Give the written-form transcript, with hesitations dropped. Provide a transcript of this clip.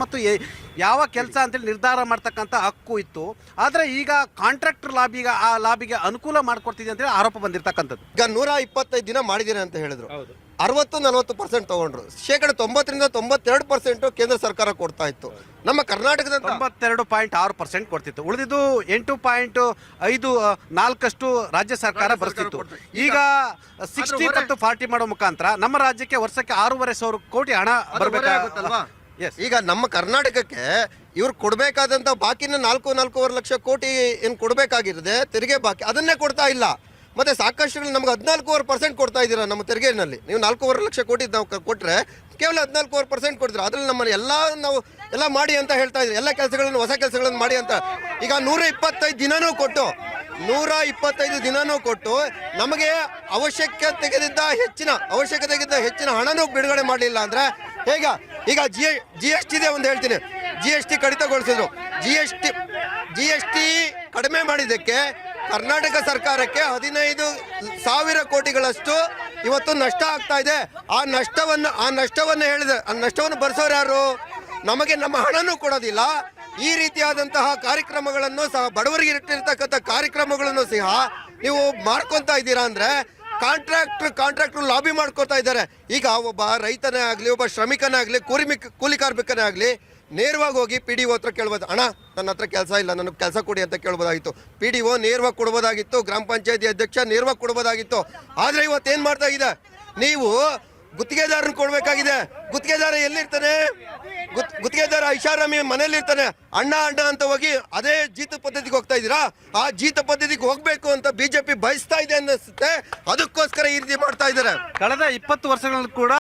ಮತ್ತು ಯಾವ ಕೆಲಸ ಅಂತೇಳಿ ನಿರ್ಧಾರ ಮಾಡ್ತಕ್ಕಂಥ ಹಕ್ಕು ಇತ್ತು. ಆದರೆ ಈಗ ಕಾಂಟ್ರಾಕ್ಟರ್ ಆ ಲಾಬಿಗೆ ಅನುಕೂಲ ಮಾಡಿಕೊಡ್ತಿದೆ ಅಂತೇಳಿ ಆರೋಪ ಬಂದಿರತಕ್ಕಂಥದ್ದು. ಈಗ 125 ದಿನ ಮಾಡಿದ್ದೀರಿ ಅಂತ ಹೇಳಿದ್ರು. 60-40% ತಗೊಂಡ್ರು. 90% 92% ಕೇಂದ್ರ ಸರ್ಕಾರ ಕೊಡ್ತಾ ಇತ್ತು. ನಮ್ಮ ಕರ್ನಾಟಕದ 92.6% ಕೊಡ್ತಿತ್ತು. ಉಳಿದಿದ್ದು 8.54% ರಾಜ್ಯ ಸರ್ಕಾರ ಬರ್ತಿತ್ತು. ಈಗ 60 ಮತ್ತು 40 ಮಾಡೋ ಮುಖಾಂತರ ನಮ್ಮ ರಾಜ್ಯಕ್ಕೆ ವರ್ಷಕ್ಕೆ 6,500 ಕೋಟಿ ಹಣ ಬರಬೇಕಾಗುತ್ತಲ್ವಾ? ಈಗ ನಮ್ಮ ಕರ್ನಾಟಕಕ್ಕೆ ಇವ್ರು ಕೊಡಬೇಕಾದಂತ ಬಾಕಿನ 4-4.5 ಲಕ್ಷ ಕೋಟಿ ಏನು ಕೊಡಬೇಕಾಗಿರುತ್ತೆ ತೆರಿಗೆ ಬಾಕಿ, ಅದನ್ನೇ ಕೊಡ್ತಾ ಇಲ್ಲ. ಮತ್ತೆ ಸಾಕಷ್ಟು ನಮ್ಗೆ 14% ಕೊಡ್ತಾ ಇದ್ದೀರಾ ನಮ್ಮ ತೆರಿಗೆನಲ್ಲಿ. ನೀವು 4.5 ಲಕ್ಷ ಕೋಟಿ ನಾವು ಕೊಟ್ಟರೆ ಕೇವಲ 14% ಕೊಡ್ತೀರಾ. ಅದ್ರಲ್ಲಿ ನಮ್ಮಲ್ಲಿ ಎಲ್ಲ ಮಾಡಿ ಅಂತ ಹೇಳ್ತಾ ಇದ್ರಿ, ಎಲ್ಲ ಕೆಲಸಗಳನ್ನು ಹೊಸ ಕೆಲಸಗಳನ್ನು ಮಾಡಿ ಅಂತ. ಈಗ 125 ದಿನನೂ ಕೊಟ್ಟು ನಮಗೆ ಅವಶ್ಯಕತೆಗಿಂತ ಹೆಚ್ಚಿನ ಹಣನೂ ಬಿಡುಗಡೆ ಮಾಡಲಿಲ್ಲ ಅಂದ್ರೆ ಹೇಗ? ಈಗ ಜಿ ಎಸ್ ಟಿ ಒಂದು ಹೇಳ್ತೀನಿ, GST ಕಡಿತಗೊಳಿಸಿದ್ರು. GST ಕಡಿಮೆ ಮಾಡಿದ್ದಕ್ಕೆ ಕರ್ನಾಟಕ ಸರ್ಕಾರಕ್ಕೆ 15,000 ಕೋಟಿಗಳಷ್ಟು ಇವತ್ತು ನಷ್ಟ ಆಗ್ತಾ ಇದೆ. ಆ ನಷ್ಟವನ್ನು ಭರಿಸೋರು ಯಾರು? ನಮಗೆ ನಮ್ಮ ಹಣನೂ ಕೊಡೋದಿಲ್ಲ. ಈ ರೀತಿಯಾದಂತಹ ಕಾರ್ಯಕ್ರಮಗಳನ್ನು ಸಹ, ಬಡವರಿಗೆ ಇಟ್ಟಿರ್ತಕ್ಕಂಥ ಕಾರ್ಯಕ್ರಮಗಳನ್ನು ಸಹ ನೀವು ಮಾಡ್ಕೊತಾ ಇದ್ದೀರಾ ಅಂದ್ರೆ ಕಾಂಟ್ರಾಕ್ಟರ್ ಲಾಬಿ ಮಾಡ್ಕೋತಾ ಇದ್ದಾರೆ. ಈಗ ಒಬ್ಬ ರೈತನೇ ಆಗಲಿ, ಒಬ್ಬ ಶ್ರಮಿಕನೇ ಆಗಲಿ, ಕೂಲಿ ಕಾರ್ಮಿಕನೇ ಆಗಲಿ ನೇರವಾಗಿ ಹೋಗಿ PDO ಹತ್ರ ಕೇಳ್ಬೋದು, ಅಣ್ಣ ನನ್ನ ಹತ್ರ ಕೆಲಸ ಇಲ್ಲ, ನನಗೆ ಕೆಲಸ ಕೊಡಿ ಅಂತ ಕೇಳ್ಬೋದಾಗಿತ್ತು. PDO ನೇರವಾಗಿ ಕೊಡ್ಬೋದಾಗಿತ್ತು, ಗ್ರಾಮ ಪಂಚಾಯತಿ ಅಧ್ಯಕ್ಷ ನೇರವಾಗಿ ಕೊಡ್ಬೋದಾಗಿತ್ತು. ಆದರೆ ಇವತ್ತೇನು ಮಾಡ್ತಾ ಇದೆ, ನೀವು ಗುತ್ತಿಗೆದಾರನ ಕೊಡಬೇಕಾಗಿದೆ. ಗುತ್ತಿಗೆದಾರ ಎಲ್ಲಿರ್ತಾನೆ? ಗುತ್ತಿಗೆದಾರ ಐಷಾರಾಮಿ ಮನೇಲಿ ಇರ್ತಾನೆ. ಅಣ್ಣ ಅಂತ ಹೋಗಿ ಅದೇ ಜೀತ ಪದ್ಧತಿಗೆ ಹೋಗ್ತಾ ಇದ್ದೀರಾ? ಆ ಜೀತ ಪದ್ಧತಿಗೆ ಹೋಗ್ಬೇಕು ಅಂತ BJP ಬಯಸ್ತಾ ಇದೆ ಅನ್ನಿಸುತ್ತೆ. ಅದಕ್ಕೋಸ್ಕರ ಈ ರೀತಿ ಮಾಡ್ತಾ ಇದ್ದಾರೆ. ಕಳೆದ 20 ವರ್ಷಗಳಲ್ಲಿ ಕೂಡ